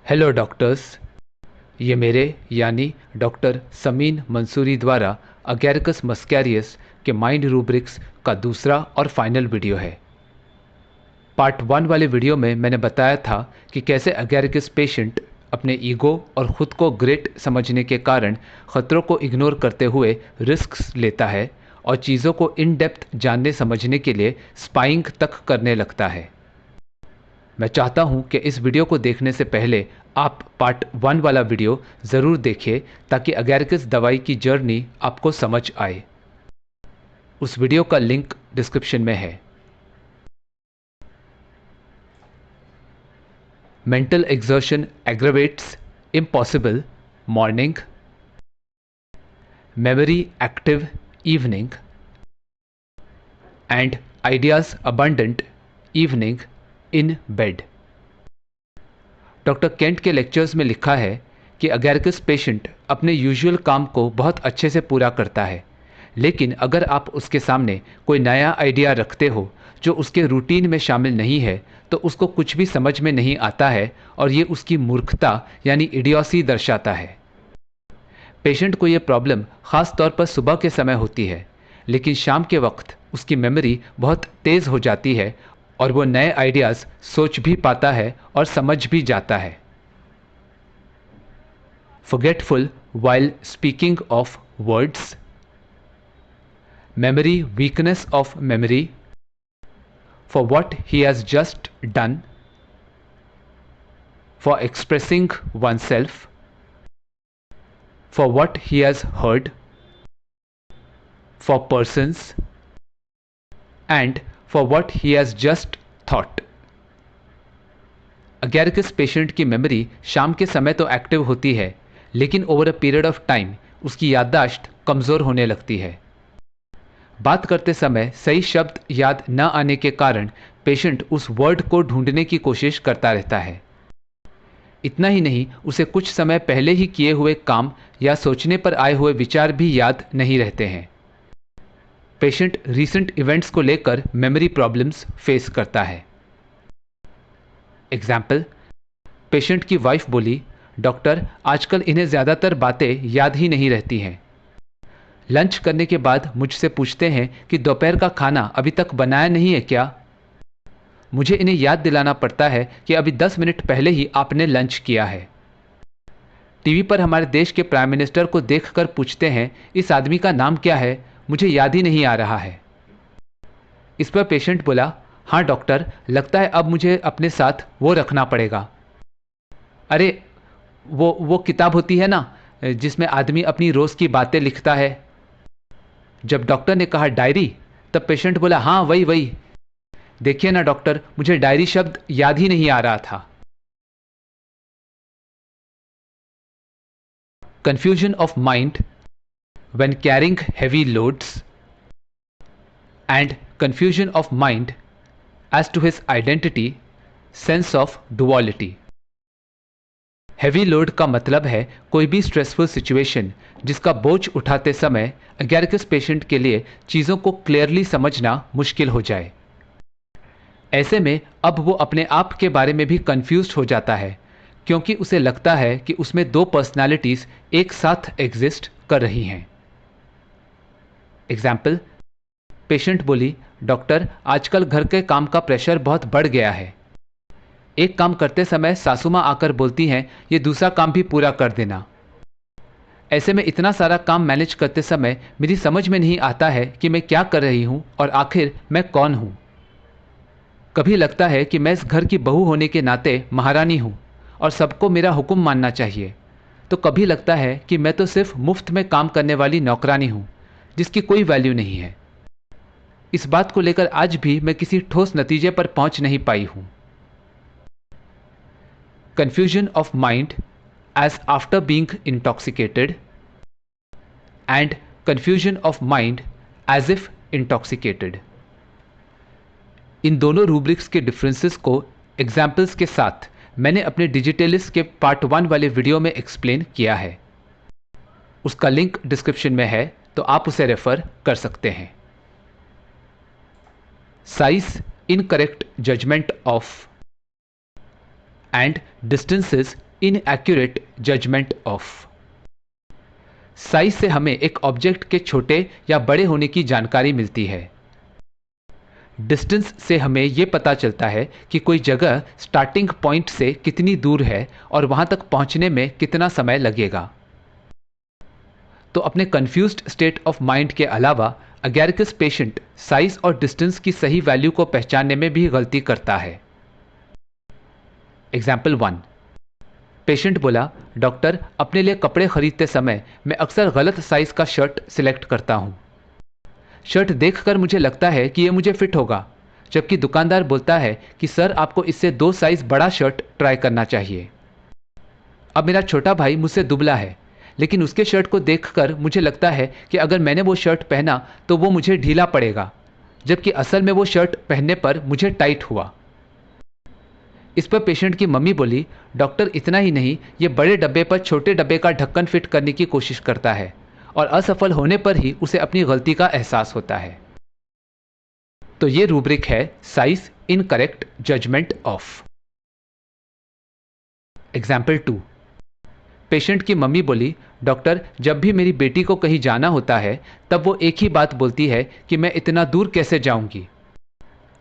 Hello doctors. ये मेरे यानी डॉक्टर समीन मंसूरी द्वारा अगैरकस मस्कैरियस के माइंड रूब्रिक्स का दूसरा और फाइनल वीडियो है। पार्ट 1 वाले वीडियो में मैंने बताया था कि कैसे अगैरकस पेशेंट अपने ईगो और ख़ुद को ग्रेट समझने के कारण ख़तरों को इग्नोर करते हुए रिस्क्स लेता है और चीज़ों को इन डेप्थ जानने समझने के लिए स्पाइंग तक करने लगता है। मैं चाहता हूं कि इस वीडियो को देखने से पहले आप पार्ट 1 वाला वीडियो ज़रूर देखिए ताकि अगैरकस दवाई की जर्नी आपको समझ आए। उस वीडियो का लिंक डिस्क्रिप्शन में है। Mental exertion aggravates impossible morning, memory active evening and ideas abundant evening in bed. Doctor Kent के लेक्चर्स में लिखा है कि अगैरकस पेशेंट अपने यूजुअल काम को बहुत अच्छे से पूरा करता है, लेकिन अगर आप उसके सामने कोई नया आइडिया रखते हो जो उसके रूटीन में शामिल नहीं है तो उसको कुछ भी समझ में नहीं आता है और ये उसकी मूर्खता यानी इडियोसी दर्शाता है। पेशेंट को ये प्रॉब्लम ख़ास तौर पर सुबह के समय होती है, लेकिन शाम के वक्त उसकी मेमोरी बहुत तेज़ हो जाती है और वो नए आइडियाज़ सोच भी पाता है और समझ भी जाता है। Forgetful while speaking of words, memory weakness of memory for what he has just done, for expressing oneself, for what he has heard, for persons and for what he has just thought. Agaricus patient की memory शाम के समय तो active होती है, लेकिन over a period of time उसकी याददाश्त कमज़ोर होने लगती है। बात करते समय सही शब्द याद न आने के कारण पेशेंट उस वर्ड को ढूंढने की कोशिश करता रहता है। इतना ही नहीं, उसे कुछ समय पहले ही किए हुए काम या सोचने पर आए हुए विचार भी याद नहीं रहते हैं। पेशेंट रीसेंट इवेंट्स को लेकर मेमोरी प्रॉब्लम्स फेस करता है। एग्जाम्पल, पेशेंट की वाइफ बोली, डॉक्टर आजकल इन्हें ज़्यादातर बातें याद ही नहीं रहती हैं। लंच करने के बाद मुझसे पूछते हैं कि दोपहर का खाना अभी तक बनाया नहीं है क्या? मुझे इन्हें याद दिलाना पड़ता है कि अभी 10 मिनट पहले ही आपने लंच किया है। टीवी पर हमारे देश के प्राइम मिनिस्टर को देखकर पूछते हैं, इस आदमी का नाम क्या है? मुझे याद ही नहीं आ रहा है। इस पर पेशेंट बोला, हाँ डॉक्टर, लगता है अब मुझे अपने साथ वो रखना पड़ेगा। अरे वो किताब होती है ना जिसमें आदमी अपनी रोज़ की बातें लिखता है। जब डॉक्टर ने कहा डायरी, तब पेशेंट बोला, हाँ वही वही। देखिए ना डॉक्टर, मुझे डायरी शब्द याद ही नहीं आ रहा था। Confusion of mind when carrying heavy loads and confusion of mind as to his identity, sense of duality. Heavy load का मतलब है कोई भी स्ट्रेसफुल सिचुएशन जिसका बोझ उठाते समय अगैरकस पेशेंट के लिए चीज़ों को क्लियरली समझना मुश्किल हो जाए। ऐसे में अब वो अपने आप के बारे में भी कंफ्यूज्ड हो जाता है, क्योंकि उसे लगता है कि उसमें दो पर्सनालिटीज़ एक साथ एग्जिस्ट कर रही हैं। एग्जाम्पल, पेशेंट बोली, डॉक्टर आजकल घर के काम का प्रेशर बहुत बढ़ गया है। एक काम करते समय सासू माँ आकर बोलती हैं, ये दूसरा काम भी पूरा कर देना। ऐसे में इतना सारा काम मैनेज करते समय मेरी समझ में नहीं आता है कि मैं क्या कर रही हूँ और आखिर मैं कौन हूँ। कभी लगता है कि मैं इस घर की बहू होने के नाते महारानी हूँ और सबको मेरा हुक्म मानना चाहिए, तो कभी लगता है कि मैं तो सिर्फ मुफ्त में काम करने वाली नौकरानी हूँ जिसकी कोई वैल्यू नहीं है। इस बात को लेकर आज भी मैं किसी ठोस नतीजे पर पहुंच नहीं पाई हूं। Confusion of mind as after being intoxicated and confusion of mind as if intoxicated. इन दोनों रूब्रिक्स के डिफरेंसेस को एग्जाम्पल्स के साथ मैंने अपने डिजिटलिस्ट के पार्ट 1 वाले वीडियो में एक्सप्लेन किया है। उसका लिंक डिस्क्रिप्शन में है, तो आप उसे रेफर कर सकते हैं। Size incorrect judgment of and distances inaccurate judgment of। Size से हमें एक ऑब्जेक्ट के छोटे या बड़े होने की जानकारी मिलती है। डिस्टेंस से हमें यह पता चलता है कि कोई जगह स्टार्टिंग पॉइंट से कितनी दूर है और वहां तक पहुंचने में कितना समय लगेगा। तो अपने कंफ्यूज्ड स्टेट ऑफ माइंड के अलावा अगैरकस पेशेंट साइज और डिस्टेंस की सही वैल्यू को पहचानने में भी गलती करता है। एग्जाम्पल 1। पेशेंट बोला, डॉक्टर अपने लिए कपड़े खरीदते समय मैं अक्सर गलत साइज का शर्ट सिलेक्ट करता हूं। शर्ट देखकर मुझे लगता है कि यह मुझे फिट होगा, जबकि दुकानदार बोलता है कि सर आपको इससे 2 साइज बड़ा शर्ट ट्राई करना चाहिए। अब मेरा छोटा भाई मुझसे दुबला है, लेकिन उसके शर्ट को देखकर मुझे लगता है कि अगर मैंने वो शर्ट पहना तो वो मुझे ढीला पड़ेगा, जबकि असल में वो शर्ट पहनने पर मुझे टाइट हुआ। इस पर पेशेंट की मम्मी बोली, डॉक्टर इतना ही नहीं, ये बड़े डब्बे पर छोटे डब्बे का ढक्कन फिट करने की कोशिश करता है और असफल होने पर ही उसे अपनी गलती का एहसास होता है। तो ये रूब्रिक है size incorrect judgement of. Example 2। Patient की मम्मी बोली, डॉक्टर जब भी मेरी बेटी को कहीं जाना होता है तब वो एक ही बात बोलती है कि मैं इतना दूर कैसे जाऊंगी।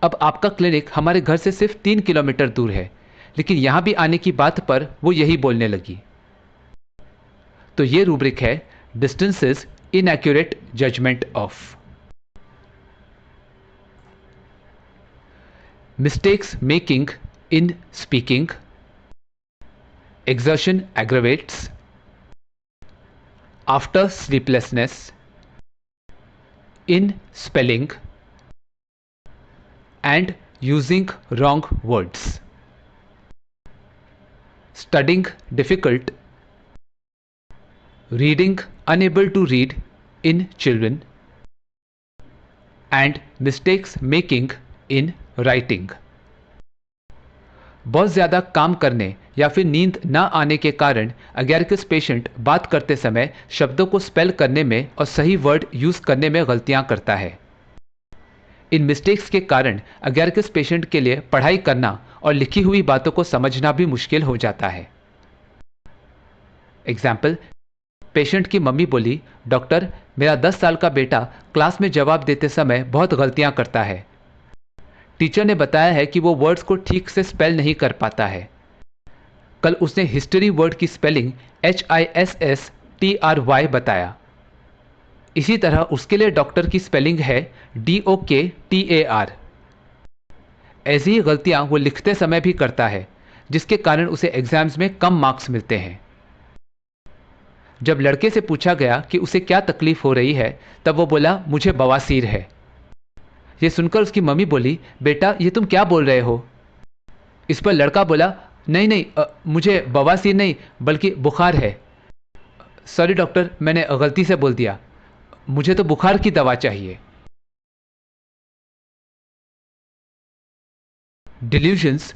अब आपका क्लिनिक हमारे घर से सिर्फ 3 किलोमीटर दूर है, लेकिन यहां भी आने की बात पर वो यही बोलने लगी। तो ये रूब्रिक है distances inaccurate judgement of. Mistakes making in speaking, exertion aggravates, after sleeplessness, in spelling, and using wrong words, studying difficult, reading unable to read in children, and mistakes making in writing। बहुत ज़्यादा काम करने या फिर नींद ना आने के कारण अगैरकस पेशेंट बात करते समय शब्दों को स्पेल करने में और सही वर्ड यूज़ करने में गलतियां करता है। इन मिस्टेक्स के कारण अगैरकस पेशेंट के लिए पढ़ाई करना और लिखी हुई बातों को समझना भी मुश्किल हो जाता है। एग्जाम्पल, पेशेंट की मम्मी बोली, डॉक्टर मेरा 10 साल का बेटा क्लास में जवाब देते समय बहुत गलतियां करता है। टीचर ने बताया है कि वो वर्ड्स को ठीक से स्पेल नहीं कर पाता है। कल उसने हिस्ट्री वर्ड की स्पेलिंग HISSTRY बताया। इसी तरह उसके लिए डॉक्टर की स्पेलिंग है DOKTAR। ऐसी ही गलतियां वो लिखते समय भी करता है, जिसके कारण उसे एग्जाम्स में कम मार्क्स मिलते हैं। जब लड़के से पूछा गया कि उसे क्या तकलीफ हो रही है, तब वो बोला, मुझे बवासीर है। ये सुनकर उसकी मम्मी बोली, बेटा ये तुम क्या बोल रहे हो। इस पर लड़का बोला, नहीं नहीं मुझे बवासीर नहीं बल्कि बुखार है। सॉरी डॉक्टर, मैंने गलती से बोल दिया, मुझे तो बुखार की दवा चाहिए। Delusions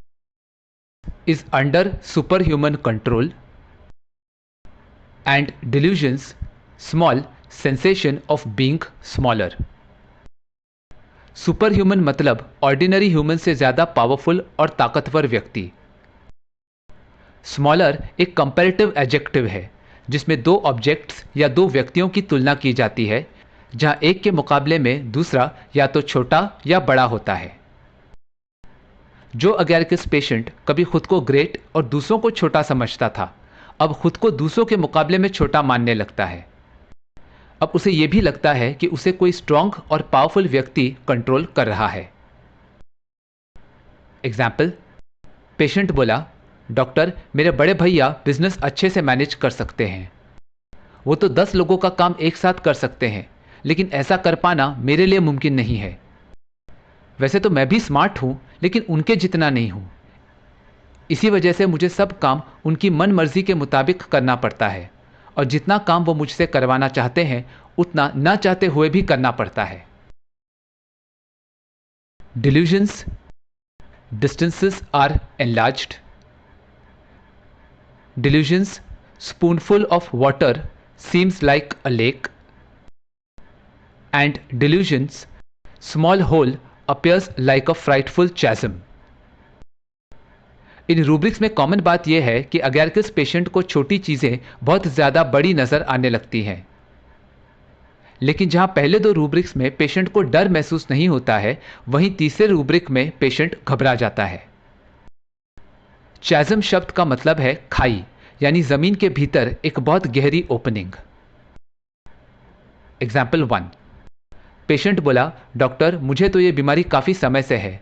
is under super human control and delusions small sensation of being smaller. Super human मतलब ऑर्डिनरी ह्यूमन से ज़्यादा पावरफुल और ताकतवर व्यक्ति। स्मॉलर एक कंपैरेटिव एडजेक्टिव है जिसमें 2 ऑब्जेक्ट्स या 2 व्यक्तियों की तुलना की जाती है, जहां एक के मुकाबले में दूसरा या तो छोटा या बड़ा होता है। जो अगैरकस पेशेंट कभी खुद को ग्रेट और दूसरों को छोटा समझता था, अब खुद को दूसरों के मुकाबले में छोटा मानने लगता है। अब उसे यह भी लगता है कि उसे कोई स्ट्रांग और पावरफुल व्यक्ति कंट्रोल कर रहा है। एग्जाम्पल, पेशेंट बोला, डॉक्टर मेरे बड़े भैया बिजनेस अच्छे से मैनेज कर सकते हैं। वो तो 10 लोगों का काम एक साथ कर सकते हैं, लेकिन ऐसा कर पाना मेरे लिए मुमकिन नहीं है। वैसे तो मैं भी स्मार्ट हूं, लेकिन उनके जितना नहीं हूं। इसी वजह से मुझे सब काम उनकी मन मर्जी के मुताबिक करना पड़ता है, और जितना काम वो मुझसे करवाना चाहते हैं उतना ना चाहते हुए भी करना पड़ता है। Delusions, distances are enlarged. Delusions, spoonful of water seems like a lake. And delusions, small hole appears like a frightful chasm. In rubrics में कॉमन बात यह है कि अगैरकस पेशेंट को छोटी चीज़ें बहुत ज़्यादा बड़ी नज़र आने लगती हैं। लेकिन जहां पहले दो रूब्रिक्स में पेशेंट को डर महसूस नहीं होता है, वहीं तीसरे रूब्रिक में पेशेंट घबरा जाता है। चैज़म शब्द का मतलब है खाई, यानी जमीन के भीतर एक बहुत गहरी ओपनिंग। एग्जाम्पल 1। पेशेंट बोला, डॉक्टर मुझे तो ये बीमारी काफ़ी समय से है,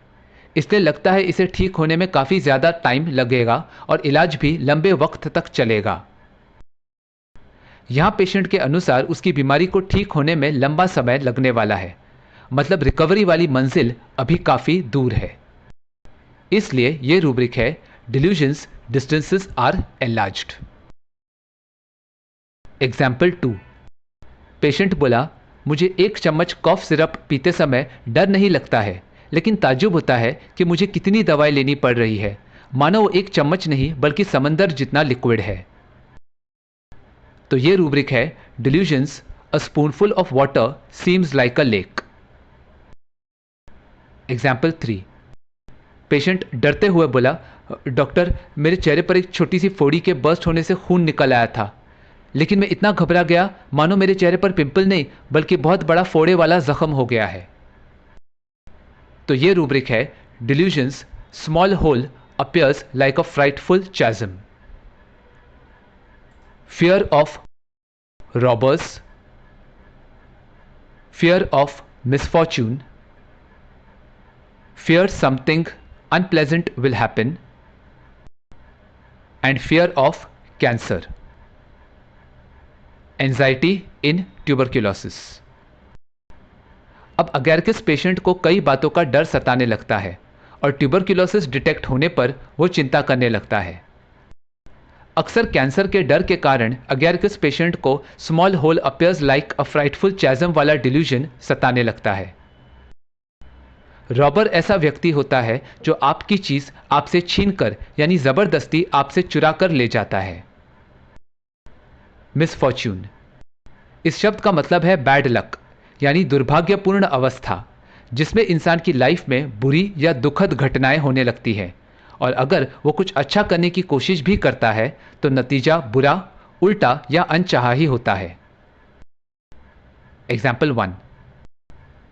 इसलिए लगता है इसे ठीक होने में काफ़ी ज़्यादा टाइम लगेगा और इलाज भी लंबे वक्त तक चलेगा। यहाँ पेशेंट के अनुसार उसकी बीमारी को ठीक होने में लंबा समय लगने वाला है, मतलब रिकवरी वाली मंजिल अभी काफ़ी दूर है। इसलिए ये रूब्रिक है delusions distances are enlarged. Example 2। Patient बोला, मुझे 1 चम्मच कॉफ सिरप पीते समय डर नहीं लगता है, लेकिन ताज्जुब होता है कि मुझे कितनी दवाई लेनी पड़ रही है, मानो वो 1 चम्मच नहीं बल्कि समंदर जितना लिक्विड है। तो ये रूब्रिक है delusions a spoonful of water seems like a lake. Example 3। Patient डरते हुए बोला, डॉक्टर मेरे चेहरे पर एक छोटी सी फोड़ी के बर्स्ट होने से खून निकल आया था, लेकिन मैं इतना घबरा गया मानो मेरे चेहरे पर पिंपल नहीं बल्कि बहुत बड़ा फोड़े वाला जख्म हो गया है। तो ये रूब्रिक है delusions small hole appears like a frightful chasm. fear of robbers, fear of misfortune, fear something unpleasant will happen, and fear of cancer. Anxiety in tuberculosis. अब अगैरकस पेशेंट को कई बातों का डर सताने लगता है और ट्यूबरक्यूलोसिस डिटेक्ट होने पर वो चिंता करने लगता है। अक्सर कैंसर के डर के कारण अगैरकस पेशेंट को small hole appears like a frightful chasm वाला डिल्यूजन सताने लगता है। रॉबर ऐसा व्यक्ति होता है जो आपकी चीज आपसे छीनकर यानी जबरदस्ती आपसे चुरा कर ले जाता है। मिसफॉर्च्यून, इस शब्द का मतलब है बैड लक, यानी दुर्भाग्यपूर्ण अवस्था, जिसमें इंसान की लाइफ में बुरी या दुखद घटनाएं होने लगती है और अगर वो कुछ अच्छा करने की कोशिश भी करता है तो नतीजा बुरा, उल्टा या अनचाहा ही होता है। एग्जाम्पल 1।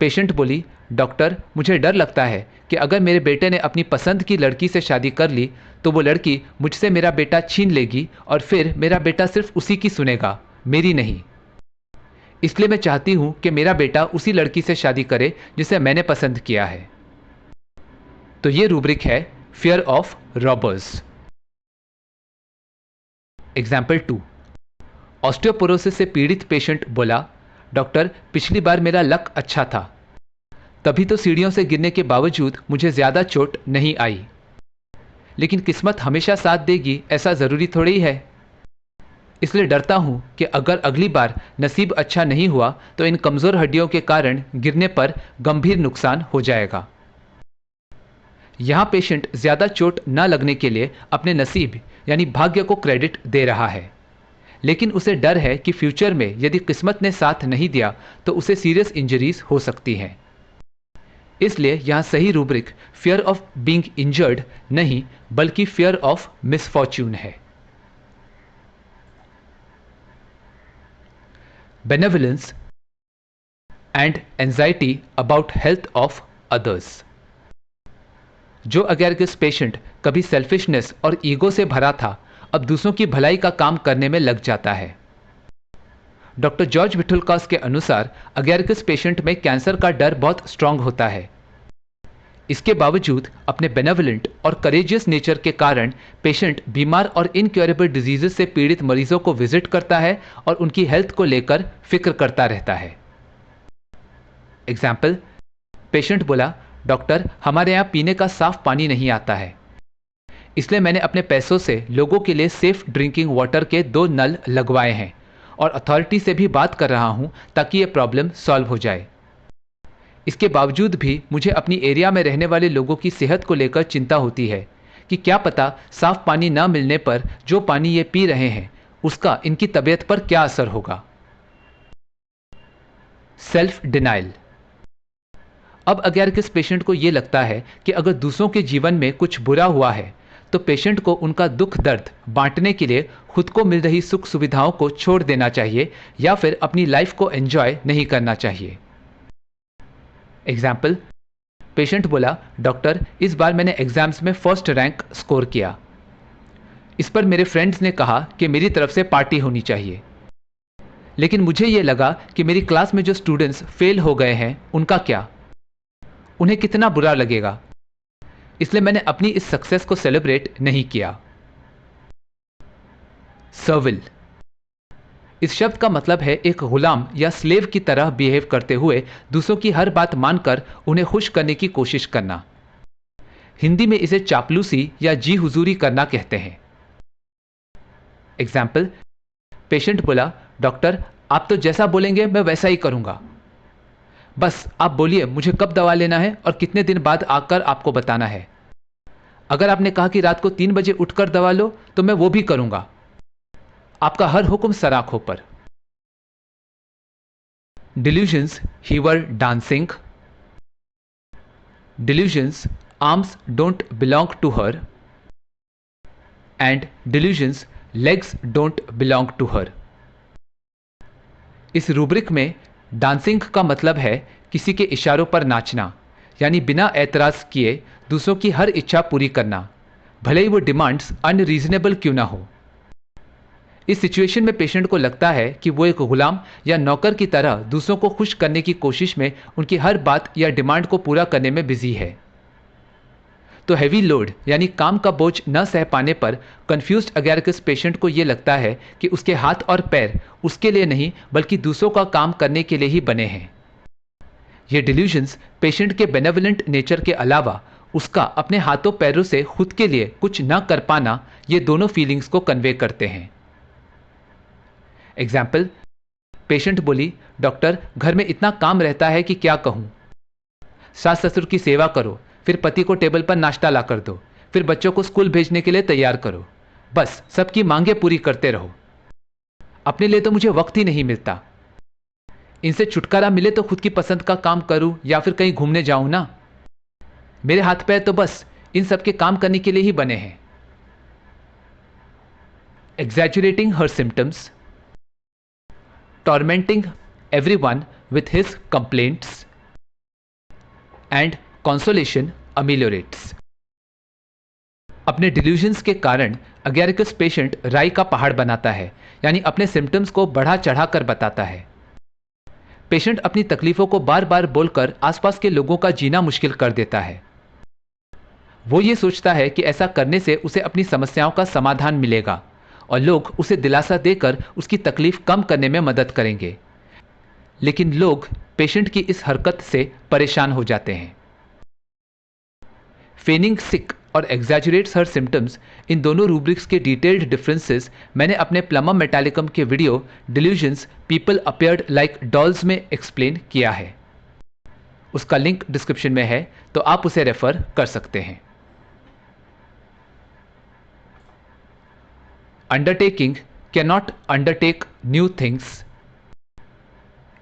पेशेंट बोली, डॉक्टर मुझे डर लगता है कि अगर मेरे बेटे ने अपनी पसंद की लड़की से शादी कर ली तो वो लड़की मुझसे मेरा बेटा छीन लेगी और फिर मेरा बेटा सिर्फ उसी की सुनेगा, मेरी नहीं। इसलिए मैं चाहती हूं कि मेरा बेटा उसी लड़की से शादी करे जिसे मैंने पसंद किया है। तो ये रूब्रिक है fear of robbers. Example 2। Osteoporosis से पीड़ित पेशेंट बोला, डॉक्टर पिछली बार मेरा लक अच्छा था, तभी तो सीढ़ियों से गिरने के बावजूद मुझे ज्यादा चोट नहीं आई, लेकिन किस्मत हमेशा साथ देगी ऐसा जरूरी थोड़ी ही है। इसलिए डरता हूं कि अगर अगली बार नसीब अच्छा नहीं हुआ तो इन कमजोर हड्डियों के कारण गिरने पर गंभीर नुकसान हो जाएगा। यहां पेशेंट ज्यादा चोट न लगने के लिए अपने नसीब यानी भाग्य को क्रेडिट दे रहा है, लेकिन उसे डर है कि फ्यूचर में यदि किस्मत ने साथ नहीं दिया तो उसे सीरियस इंजरीज हो सकती हैं। इसलिए यहां सही rubric fear of being injured नहीं बल्कि फियर ऑफ मिसफॉर्च्यून है। Benevolence and anxiety about health of others. जो अगैरकस पेशेंट कभी सेल्फिशनेस और ईगो से भरा था, अब दूसरों की भलाई का काम करने में लग जाता है। डॉक्टर जॉर्ज विठुलकास के अनुसार अगैरकस पेशेंट में कैंसर का डर बहुत स्ट्रांग होता है। इसके बावजूद अपने बेनेवलेंट और करेजियस नेचर के कारण पेशेंट बीमार और इनक्योरेबल डिजीजेस से पीड़ित मरीजों को विजिट करता है और उनकी हेल्थ को लेकर फिक्र करता रहता है। एग्जाम्पल, पेशेंट बोला, डॉक्टर हमारे यहाँ पीने का साफ पानी नहीं आता है, इसलिए मैंने अपने पैसों से लोगों के लिए सेफ ड्रिंकिंग वाटर के 2 नल लगवाए हैं और अथॉरिटी से भी बात कर रहा हूं ताकि यह प्रॉब्लम सॉल्व हो जाए। इसके बावजूद भी मुझे अपनी एरिया में रहने वाले लोगों की सेहत को लेकर चिंता होती है कि क्या पता साफ पानी न मिलने पर जो पानी ये पी रहे हैं उसका इनकी तबीयत पर क्या असर होगा। Self denial. अब अगैरकस पेशेंट को यह लगता है कि अगर दूसरों के जीवन में कुछ बुरा हुआ है तो पेशेंट को उनका दुख दर्द बांटने के लिए खुद को मिल रही सुख सुविधाओं को छोड़ देना चाहिए या फिर अपनी लाइफ को एंजॉय नहीं करना चाहिए। एग्जाम्पल, पेशेंट बोला, डॉक्टर इस बार मैंने एग्जाम्स में फर्स्ट रैंक स्कोर किया। इस पर मेरे फ्रेंड्स ने कहा कि मेरी तरफ से पार्टी होनी चाहिए, लेकिन मुझे यह लगा कि मेरी क्लास में जो स्टूडेंट्स फेल हो गए हैं उनका क्या, उन्हें कितना बुरा लगेगा, इसलिए मैंने अपनी इस सक्सेस को सेलिब्रेट नहीं किया। सर्विल, इस शब्द का मतलब है एक गुलाम या स्लेव की तरह बिहेव करते हुए दूसरों की हर बात मानकर उन्हें खुश करने की कोशिश करना। हिंदी में इसे चापलूसी या जी हुजूरी करना कहते हैं। एग्जाम्पल, पेशेंट बोला, डॉक्टर आप तो जैसा बोलेंगे मैं वैसा ही करूंगा, बस आप बोलिए मुझे कब दवा लेना है और कितने दिन बाद आकर आपको बताना है। अगर आपने कहा कि रात को 3 बजे उठकर दवा लो तो मैं वो भी करूंगा, आपका हर हुक्म सर आंखों पर। Delusions he were dancing, delusions arms don't belong to her and delusions legs don't belong to her. इस रूब्रिक में डांसिंग का मतलब है किसी के इशारों पर नाचना, यानी बिना ऐतराज किए दूसरों की हर इच्छा पूरी करना, भले ही वो डिमांड्स अनरीजनेबल क्यों ना हो। इस सिचुएशन में पेशेंट को लगता है कि वो एक गुलाम या नौकर की तरह दूसरों को खुश करने की कोशिश में उनकी हर बात या डिमांड को पूरा करने में बिजी है। तो हैवी लोड यानी काम का बोझ न सह पाने पर कंफ्यूज्ड अगैरकस पेशेंट को यह लगता है कि उसके हाथ और पैर उसके लिए नहीं बल्कि दूसरों का काम करने के लिए ही बने हैं। ये डिल्यूजन्स पेशेंट के बेनेवलेंट नेचर के अलावा उसका अपने हाथों पैरों से खुद के लिए कुछ न कर पाना, ये दोनों फीलिंग्स को कन्वे करते हैं। एग्जाम्पल, पेशेंट बोली, डॉक्टर घर में इतना काम रहता है कि क्या कहूं, सास ससुर की सेवा करो, फिर पति को टेबल पर नाश्ता ला कर दो, फिर बच्चों को स्कूल भेजने के लिए तैयार करो, बस सबकी मांगे पूरी करते रहो, अपने लिए तो मुझे वक्त ही नहीं मिलता, इनसे छुटकारा मिले तो खुद की पसंद का काम करूं या फिर कहीं घूमने जाऊं ना, मेरे हाथ पैर तो बस इन सब के काम करने के लिए ही बने हैं। Exaggerating her symptoms, tormenting everyone with his complaints and consolation ameliorates। अपने डिल्यूजन्स के कारण अगैरकस पेशेंट राई का पहाड़ बनाता है, यानी अपने सिम्टम्स को बढ़ा चढ़ा कर बताता है। पेशेंट अपनी तकलीफों को बार बार बोलकर आसपास के लोगों का जीना मुश्किल कर देता है। वो ये सोचता है कि ऐसा करने से उसे अपनी समस्याओं का समाधान मिलेगा और लोग उसे दिलासा देकर उसकी तकलीफ कम करने में मदद करेंगे, लेकिन लोग पेशेंट की इस हरकत से परेशान हो जाते हैं। फेनिंग सिक और एग्जैजुरेट्स हर सिम्टम्स, इन दोनों रूब्रिक्स के डिटेल्ड डिफरेंसेस मैंने अपने प्लमम मेटालिकम के video delusions people appeared like dolls में एक्सप्लेन किया है। उसका लिंक डिस्क्रिप्शन में है, तो आप उसे रेफर कर सकते हैं। Undertaking cannot undertake new things.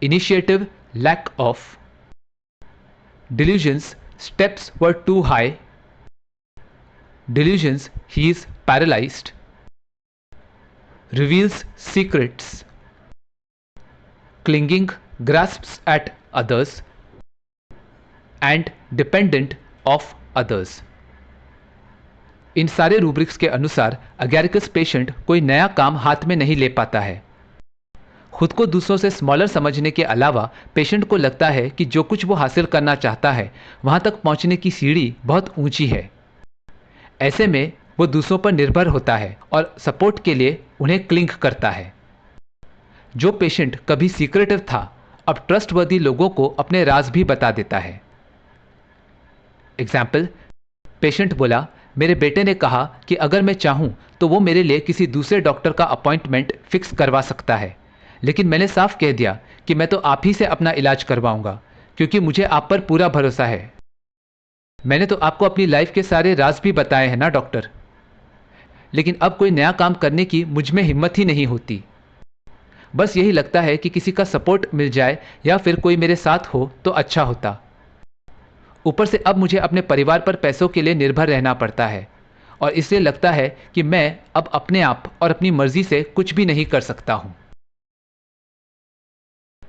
Initiative lack of. Delusions steps were too high. Delusions he is paralyzed. Reveals secrets. Clinging grasps at others and dependent of others। इन सारे रूब्रिक्स के अनुसार अगैरकस पेशेंट कोई नया काम हाथ में नहीं ले पाता है। खुद को दूसरों से स्मॉलर समझने के अलावा पेशेंट को लगता है कि जो कुछ वो हासिल करना चाहता है वहां तक पहुंचने की सीढ़ी बहुत ऊंची है। ऐसे में वो दूसरों पर निर्भर होता है और सपोर्ट के लिए उन्हें क्लिंग करता है। जो पेशेंट कभी सीक्रेटिव था अब ट्रस्टवर्दी लोगों को अपने राज भी बता देता है। एग्जाम्पल, पेशेंट बोला, मेरे बेटे ने कहा कि अगर मैं चाहूं तो वो मेरे लिए किसी दूसरे डॉक्टर का अपॉइंटमेंट फिक्स करवा सकता है, लेकिन मैंने साफ कह दिया कि मैं तो आप ही से अपना इलाज करवाऊंगा क्योंकि मुझे आप पर पूरा भरोसा है। मैंने तो आपको अपनी लाइफ के सारे राज भी बताए हैं ना डॉक्टर, लेकिन अब कोई नया काम करने की मुझ में हिम्मत ही नहीं होती। बस यही लगता है कि किसी का सपोर्ट मिल जाए या फिर कोई मेरे साथ हो तो अच्छा होता। ऊपर से अब मुझे अपने परिवार पर पैसों के लिए निर्भर रहना पड़ता है और इसलिए लगता है कि मैं अब अपने आप और अपनी मर्जी से कुछ भी नहीं कर सकता हूं।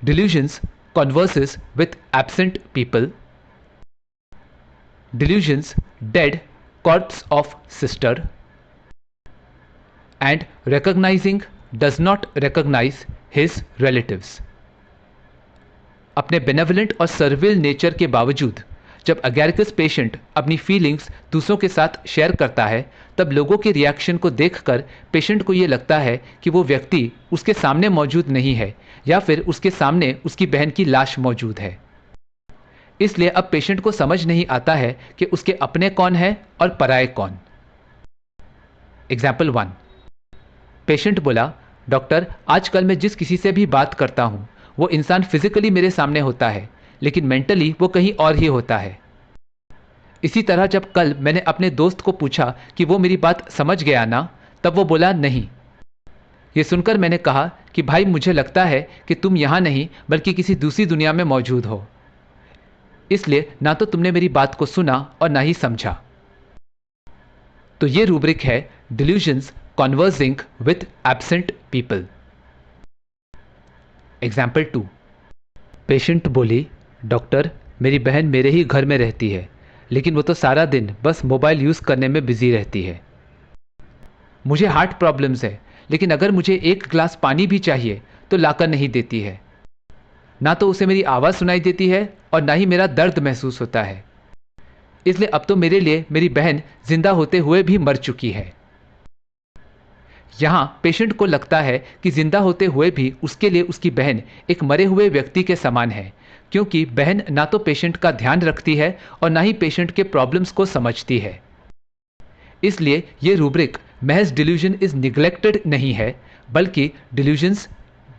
Delusions converses with absent people. Delusions dead corpse of sister. And recognizing does not recognize his relatives. अपने बेनेवलेंट और सर्विल नेचर के बावजूद जब अगैरिकस पेशेंट अपनी फीलिंग्स दूसरों के साथ शेयर करता है, तब लोगों के रिएक्शन को देखकर पेशेंट को यह लगता है कि वो व्यक्ति उसके सामने मौजूद नहीं है या फिर उसके सामने उसकी बहन की लाश मौजूद है। इसलिए अब पेशेंट को समझ नहीं आता है कि उसके अपने कौन है और पराये कौन। एग्जाम्पल 1। पेशेंट बोला, डॉक्टर आजकल मैं जिस किसी से भी बात करता हूं वो इंसान फिजिकली मेरे सामने होता है लेकिन मेंटली वो कहीं और ही होता है। इसी तरह जब कल मैंने अपने दोस्त को पूछा कि वो मेरी बात समझ गया ना, तब वो बोला नहीं। ये सुनकर मैंने कहा कि भाई मुझे लगता है कि तुम यहां नहीं बल्कि किसी दूसरी दुनिया में मौजूद हो, इसलिए ना तो तुमने मेरी बात को सुना और ना ही समझा। तो ये रूब्रिक है delusions conversing with absent people. Example 2। Patient बोली, डॉक्टर मेरी बहन मेरे ही घर में रहती है लेकिन वो तो सारा दिन बस मोबाइल यूज़ करने में बिजी रहती है। मुझे हार्ट प्रॉब्लम्स है लेकिन अगर मुझे एक ग्लास पानी भी चाहिए तो लाकर नहीं देती है। ना तो उसे मेरी आवाज़ सुनाई देती है और ना ही मेरा दर्द महसूस होता है। इसलिए अब तो मेरे लिए मेरी बहन जिंदा होते हुए भी मर चुकी है। यहां पेशेंट को लगता है कि जिंदा होते हुए भी उसके लिए उसकी बहन एक मरे हुए व्यक्ति के समान है, क्योंकि बहन ना तो पेशेंट का ध्यान रखती है और ना ही पेशेंट के प्रॉब्लम्स को समझती है। इसलिए यह रूब्रिक महज डिल्यूजन इज निग्लेक्टेड नहीं है बल्कि delusions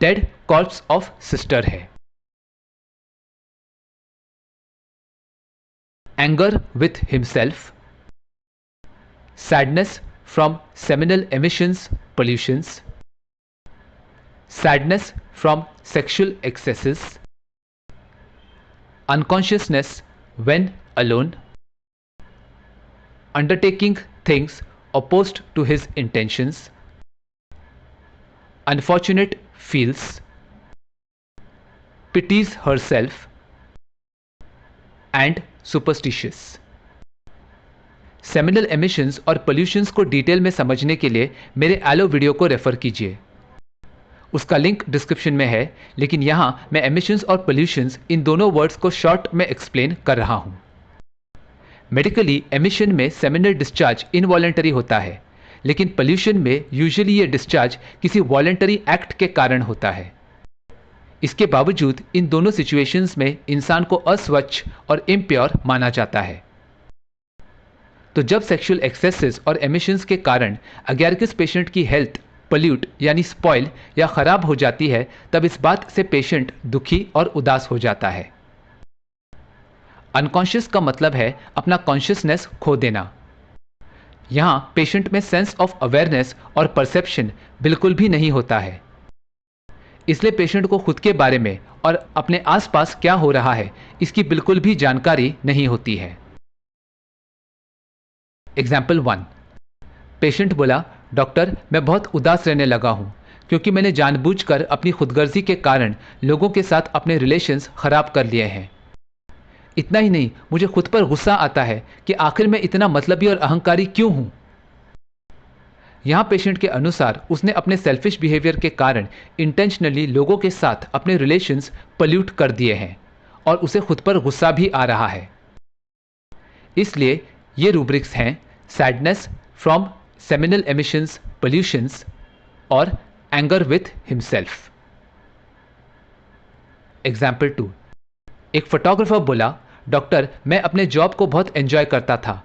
dead corpse of sister है। Anger with himself, sadness from seminal emissions pollutions, sadness from sexual excesses, unconsciousness when alone, undertaking things opposed to his intentions, unfortunate feels, pities herself, and superstitious। Seminal emissions और pollutions को detail में समझने के लिए मेरे yellow video को refer कीजिए, उसका लिंक डिस्क्रिप्शन में है। लेकिन यहां मैं एमिशंस और पोल्यूशंस इन दोनों वर्ड्स को शॉर्ट में एक्सप्लेन कर रहा हूं। मेडिकली एमिशन में सेमिनल डिस्चार्ज इनवॉलेंटरी होता है लेकिन पोल्यूशन में यूजुअली ये डिस्चार्ज किसी वॉलेंटरी एक्ट के कारण होता है। इसके बावजूद इन दोनों सिचुएशंस में इंसान को अस्वच्छ और इम्प्योर माना जाता है। तो जब सेक्सुअल एक्सेसेस और एमिशंस के कारण अगैरिकस पेशेंट की हेल्थ पोल्यूट यानी स्पॉइल या खराब हो जाती है, तब इस बात से पेशेंट दुखी और उदास हो जाता है। अनकॉन्शियस का मतलब है अपना कॉन्शियसनेस खो देना। यहां पेशेंट में सेंस ऑफ अवेयरनेस और परसेप्शन बिल्कुल भी नहीं होता है। इसलिए पेशेंट को खुद के बारे में और अपने आसपास क्या हो रहा है इसकी बिल्कुल भी जानकारी नहीं होती है। एग्जाम्पल 1। पेशेंट बोला, डॉक्टर मैं बहुत उदास रहने लगा हूं क्योंकि मैंने जानबूझकर अपनी खुदगर्जी के कारण लोगों के साथ अपने रिलेशंस खराब कर लिए हैं। इतना ही नहीं, मुझे खुद पर गुस्सा आता है कि आखिर मैं इतना मतलबी और अहंकारी क्यों हूं। यहां पेशेंट के अनुसार उसने अपने सेल्फिश बिहेवियर के कारण इंटेंशनली लोगों के साथ अपने रिलेशंस पोल्यूट कर दिए हैं और उसे खुद पर गुस्सा भी आ रहा है। इसलिए ये रूब्रिक्स हैं sadness from seminal emissions pollutions और एंगर विथ हिमसेल्फ। एग्जाम्पल 2। एक फोटोग्राफर बोला, डॉक्टर मैं अपने जॉब को बहुत एंजॉय करता था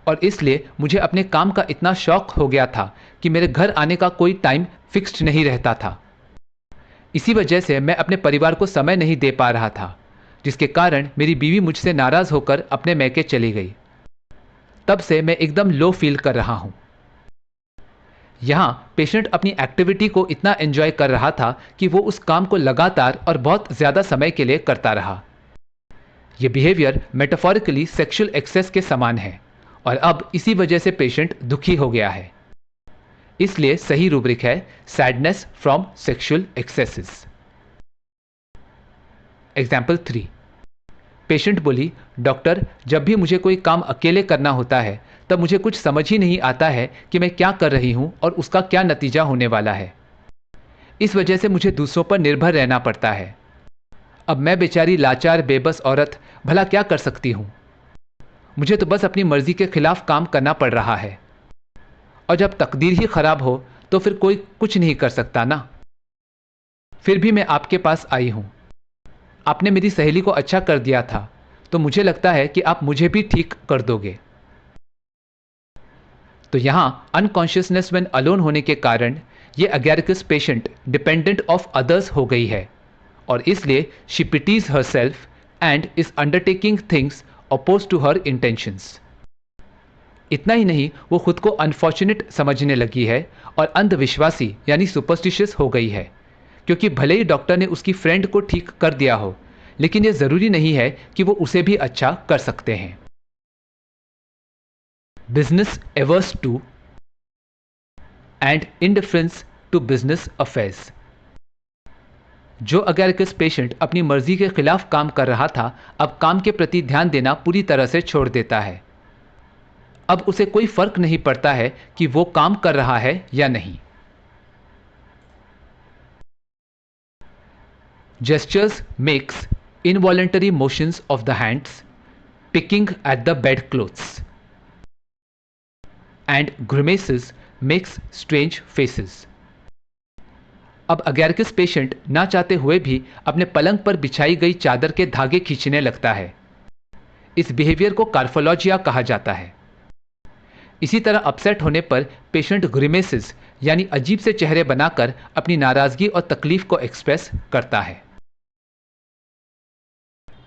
और इसलिए मुझे अपने काम का इतना शौक हो गया था कि मेरे घर आने का कोई टाइम फिक्स्ड नहीं रहता था। इसी वजह से मैं अपने परिवार को समय नहीं दे पा रहा था, जिसके कारण मेरी बीवी मुझसे नाराज होकर अपने मैके चली गई। तब से मैं एकदम लो फील कर रहा हूं। यहां पेशेंट अपनी एक्टिविटी को इतना एंजॉय कर रहा था कि वो उस काम को लगातार और बहुत ज्यादा समय के लिए करता रहा। यह बिहेवियर मेटाफोरिकली सेक्सुअल एक्सेस के समान है और अब इसी वजह से पेशेंट दुखी हो गया है। इसलिए सही रूब्रिक है sadness from sexual axes. Example 3। Patient बोली, डॉक्टर जब भी मुझे कोई काम अकेले करना होता है तब मुझे कुछ समझ ही नहीं आता है कि मैं क्या कर रही हूं और उसका क्या नतीजा होने वाला है। इस वजह से मुझे दूसरों पर निर्भर रहना पड़ता है। अब मैं बेचारी लाचार बेबस औरत भला क्या कर सकती हूं। मुझे तो बस अपनी मर्जी के खिलाफ काम करना पड़ रहा है, और जब तकदीर ही खराब हो तो फिर कोई कुछ नहीं कर सकता ना। फिर भी मैं आपके पास आई हूं। आपने मेरी सहेली को अच्छा कर दिया था, तो मुझे लगता है कि आप मुझे भी ठीक कर दोगे। तो यहां अनकॉन्शियसनेस व्हेन अलोन होने के कारण ये Agaricus patient dependent of others हो गई है, और इसलिए she pities herself and is undertaking things oppose to her intentions. इतना ही नहीं, वो खुद को अनफॉर्चुनेट समझने लगी है और अंधविश्वासी यानी सुपरस्टिशियस हो गई है, क्योंकि भले ही डॉक्टर ने उसकी फ्रेंड को ठीक कर दिया हो, लेकिन यह जरूरी नहीं है कि वो उसे भी अच्छा कर सकते हैं। Business averse to and indifference to business affairs. जो अगैरिकस पेशेंट अपनी मर्जी के खिलाफ काम कर रहा था, अब काम के प्रति ध्यान देना पूरी तरह से छोड़ देता है। अब उसे कोई फर्क नहीं पड़ता है कि वो काम कर रहा है या नहीं। Gestures makes involuntary motions of the hands, picking at the bedclothes, and grimaces makes strange faces. अब अगैरिकस पेशेंट ना चाहते हुए भी अपने पलंग पर बिछाई गई चादर के धागे खींचने लगता है। इस बिहेवियर को कार्फोलॉजिया कहा जाता है। इसी तरह अपसेट होने पर पेशेंट ग्रिमेसेस यानी अजीब से चेहरे बनाकर अपनी नाराजगी और तकलीफ को एक्सप्रेस करता है।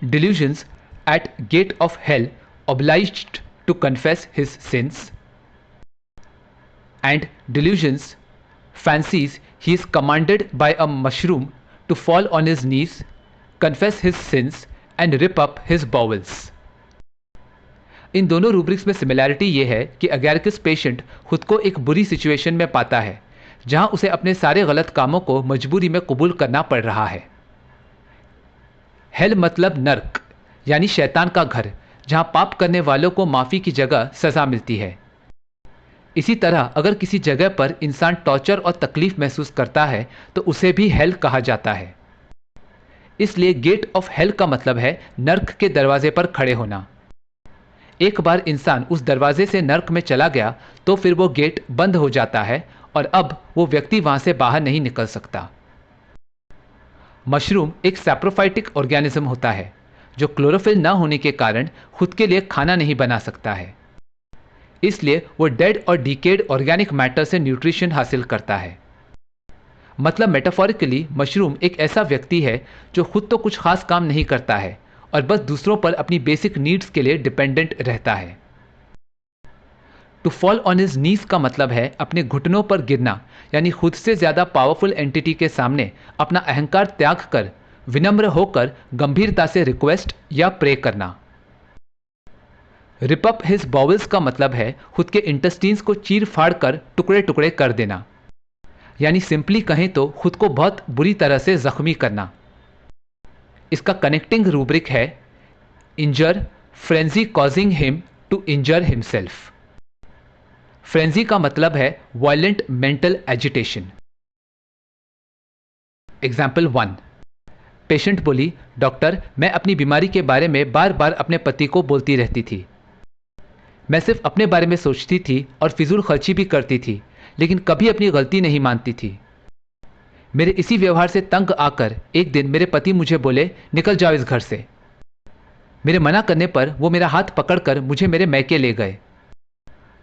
Delusions at gate of hell obliged to confess his sins, and delusions fancies he is commanded by a mushroom to fall on his knees, confess his sins and rip up his bowels. इन दोनों rubrics में similarity यह है कि Agaricus patient खुद को एक बुरी situation में पाता है जहां उसे अपने सारे गलत कामों को मजबूरी में कबूल करना पड़ रहा है। हेल मतलब नर्क यानी शैतान का घर, जहां पाप करने वालों को माफी की जगह सजा मिलती है। इसी तरह अगर किसी जगह पर इंसान टॉर्चर और तकलीफ महसूस करता है तो उसे भी हेल कहा जाता है। इसलिए गेट ऑफ हेल का मतलब है नर्क के दरवाजे पर खड़े होना। एक बार इंसान उस दरवाजे से नर्क में चला गया तो फिर वो गेट बंद हो जाता है और अब वो व्यक्ति वहां से बाहर नहीं निकल सकता। मशरूम एक सैप्रोफाइटिक ऑर्गेनिज्म होता है जो क्लोरोफिल न होने के कारण खुद के लिए खाना नहीं बना सकता है। इसलिए वो डेड और डिकेड ऑर्गेनिक मैटर से न्यूट्रिशन हासिल करता है। मतलब मेटाफोरिकली मशरूम एक ऐसा व्यक्ति है जो खुद तो कुछ खास काम नहीं करता है और बस दूसरों पर अपनी बेसिक नीड्स के लिए डिपेंडेंट रहता है। To fall on his knees का मतलब है अपने घुटनों पर गिरना, यानी खुद से ज्यादा पावरफुल एंटिटी के सामने अपना अहंकार त्याग कर विनम्र होकर गंभीरता से रिक्वेस्ट या प्रे करना। रिप अप हिज बॉवल्स का मतलब है खुद के इंटेस्टाइन्स को चीर फाड़ कर टुकड़े टुकड़े कर देना, यानी सिंपली कहें तो खुद को बहुत बुरी तरह से जख्मी करना। इसका कनेक्टिंग रूब्रिक है injure frenzy causing him to injure himself. Frenzy का मतलब है violent mental agitation. Example 1। Patient बोली, डॉक्टर मैं अपनी बीमारी के बारे में बार बार अपने पति को बोलती रहती थी। मैं सिर्फ अपने बारे में सोचती थी और फिजूल खर्ची भी करती थी, लेकिन कभी अपनी गलती नहीं मानती थी। मेरे इसी व्यवहार से तंग आकर एक दिन मेरे पति मुझे बोले, निकल जाओ इस घर से। मेरे मना करने पर वो मेरा हाथ पकड़कर मुझे मेरे मैके ले गए।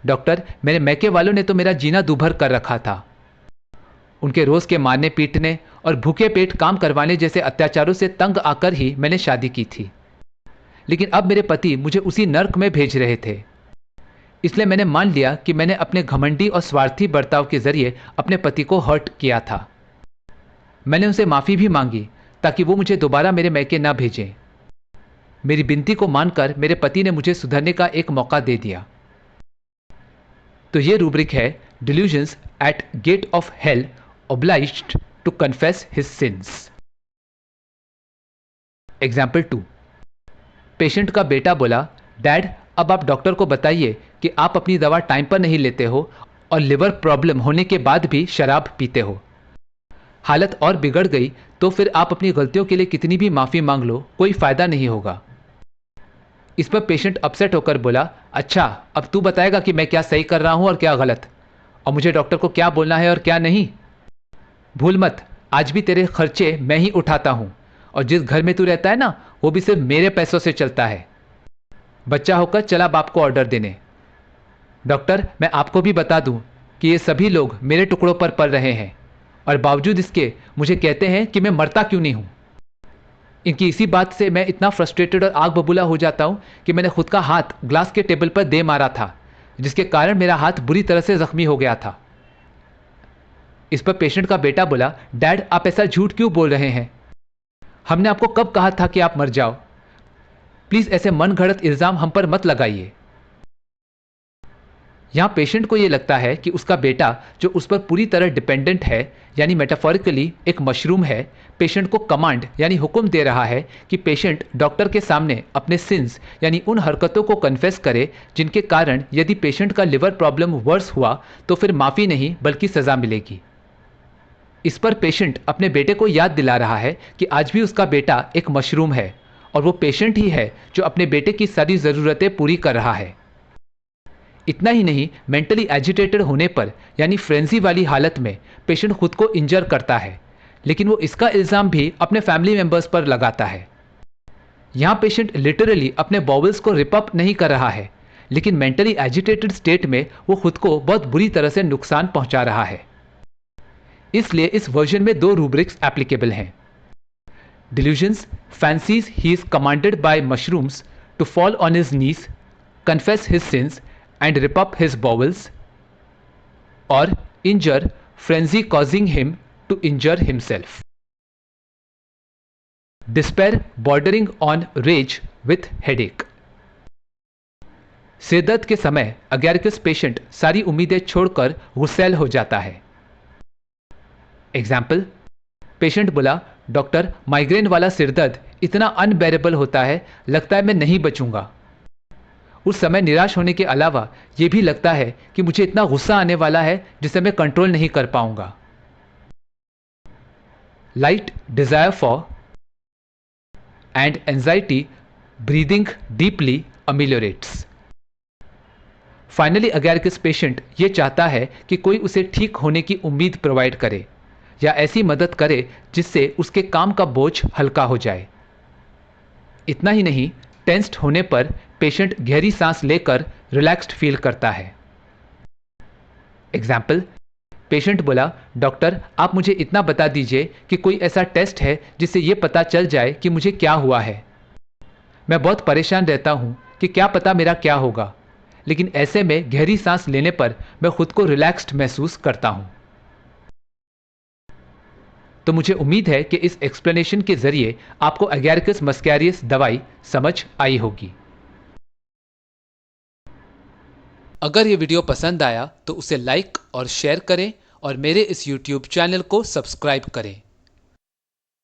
डॉक्टर, मेरे मैके वालों ने तो मेरा जीना दूभर कर रखा था। उनके रोज के मारने पीटने और भूखे पेट काम करवाने जैसे अत्याचारों से तंग आकर ही मैंने शादी की थी, लेकिन अब मेरे पति मुझे उसी नर्क में भेज रहे थे। इसलिए मैंने मान लिया कि मैंने अपने घमंडी और स्वार्थी बर्ताव के जरिए अपने पति को हर्ट किया था। मैंने उनसे माफी भी मांगी ताकि वो मुझे दोबारा मेरे मैके ना भेजें। मेरी विनती को मानकर मेरे पति ने मुझे सुधरने का एक मौका दे दिया। तो ये रूब्रिक है delusions at gate of hell obliged to confess his sins. Example 2। Patient का बेटा बोला, डैड अब आप डॉक्टर को बताइए कि आप अपनी दवा टाइम पर नहीं लेते हो और लिवर प्रॉब्लम होने के बाद भी शराब पीते हो। हालत और बिगड़ गई तो फिर आप अपनी गलतियों के लिए कितनी भी माफ़ी मांग लो, कोई फ़ायदा नहीं होगा। इस पर पेशेंट अपसेट होकर बोला, अच्छा अब तू बताएगा कि मैं क्या सही कर रहा हूं और क्या गलत, और मुझे डॉक्टर को क्या बोलना है और क्या नहीं। भूल मत, आज भी तेरे खर्चे मैं ही उठाता हूं और जिस घर में तू रहता है ना, वो भी सिर्फ मेरे पैसों से चलता है। बच्चा होकर चला बाप को ऑर्डर देने। डॉक्टर मैं आपको भी बता दूं कि ये सभी लोग मेरे टुकड़ों पर पल रहे हैं और बावजूद इसके मुझे कहते हैं कि मैं मरता क्यों नहीं हूं। इनकी इसी बात से मैं इतना फ्रस्ट्रेटेड और आग बबूला हो जाता हूं कि मैंने खुद का हाथ ग्लास के टेबल पर दे मारा था, जिसके कारण मेरा हाथ बुरी तरह से जख्मी हो गया था। इस पर पेशेंट का बेटा बोला, डैड आप ऐसा झूठ क्यों बोल रहे हैं? हमने आपको कब कहा था कि आप मर जाओ? प्लीज ऐसे मन घड़त इल्जाम हम पर मत लगाइए। यहां पेशेंट को यह लगता है कि उसका बेटा जो उस पर पूरी तरह डिपेंडेंट है, यानी मेटाफोरिकली एक मशरूम है, पेशेंट को कमांड यानी हुक्म दे रहा है कि पेशेंट डॉक्टर के सामने अपने सिंस यानी उन हरकतों को कन्फेस करे जिनके कारण यदि पेशेंट का लिवर प्रॉब्लम वर्स हुआ तो फिर माफी नहीं बल्कि सजा मिलेगी। इस पर पेशेंट अपने बेटे को याद दिला रहा है कि आज भी उसका बेटा एक मशरूम है और वो पेशेंट ही है जो अपने बेटे की सारी ज़रूरतें पूरी कर रहा है। इतना ही नहीं, मेंटली एजिटेटेड होने पर यानी फ्रेंजी वाली हालत में पेशेंट खुद को इंजर करता है, लेकिन वो इसका इल्ज़ाम भी अपने फैमिली मेंबर्स पर लगाता है। यहां पेशेंट लिटरली अपने बॉवल्स को रिप अप नहीं कर रहा है, लेकिन मेंटली एजिटेटेड स्टेट में वो खुद को बहुत बुरी तरह से नुकसान पहुंचा रहा है। इसलिए इस वर्जन में दो रूब्रिक्स एप्लीकेबल हैं। Delusions fancies he is commanded by mushrooms to fall on his knees, confess his sins and rip up his bowels, or injure frenzy causing him to injure himself. Despair bordering on rage with headache. सिरदर्द के समय अगैरकस patient सारी उम्मीदें छोड़कर गुस्सैल हो जाता है। Example, patient बोला, डॉक्टर माइग्रेन वाला सिरदर्द इतना अनबेरेबल होता है, लगता है मैं नहीं बचूंगा। उस समय निराश होने के अलावा यह भी लगता है कि मुझे इतना गुस्सा आने वाला है जिसे मैं कंट्रोल नहीं कर पाऊंगा। Light desire for and anxiety breathing deeply ameliorates. Finally Agaricus patient ये चाहता है कि कोई उसे ठीक होने की उम्मीद प्रोवाइड करे या ऐसी मदद करे जिससे उसके काम का बोझ हल्का हो जाए। इतना ही नहीं, टेंस्ड होने पर पेशेंट गहरी सांस लेकर रिलैक्स्ड फील करता है। एग्जाम्पल, पेशेंट बोला, डॉक्टर आप मुझे इतना बता दीजिए कि कोई ऐसा टेस्ट है जिससे यह पता चल जाए कि मुझे क्या हुआ है। मैं बहुत परेशान रहता हूं कि क्या पता मेरा क्या होगा, लेकिन ऐसे में गहरी सांस लेने पर मैं खुद को रिलैक्स्ड महसूस करता हूं। तो मुझे उम्मीद है कि इस एक्सप्लेनेशन के जरिए आपको अगैरकस मस्कैरियस दवाई समझ आई होगी। अगर ये वीडियो पसंद आया तो उसे लाइक और शेयर करें और मेरे इस YouTube चैनल को सब्सक्राइब करें।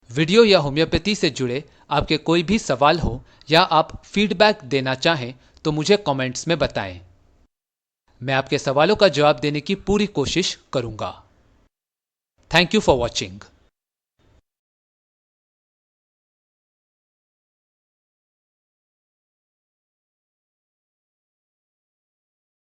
वीडियो या होम्योपैथी से जुड़े आपके कोई भी सवाल हो या आप फीडबैक देना चाहें तो मुझे कमेंट्स में बताएं। मैं आपके सवालों का जवाब देने की पूरी कोशिश करूंगा। Thank you for watching.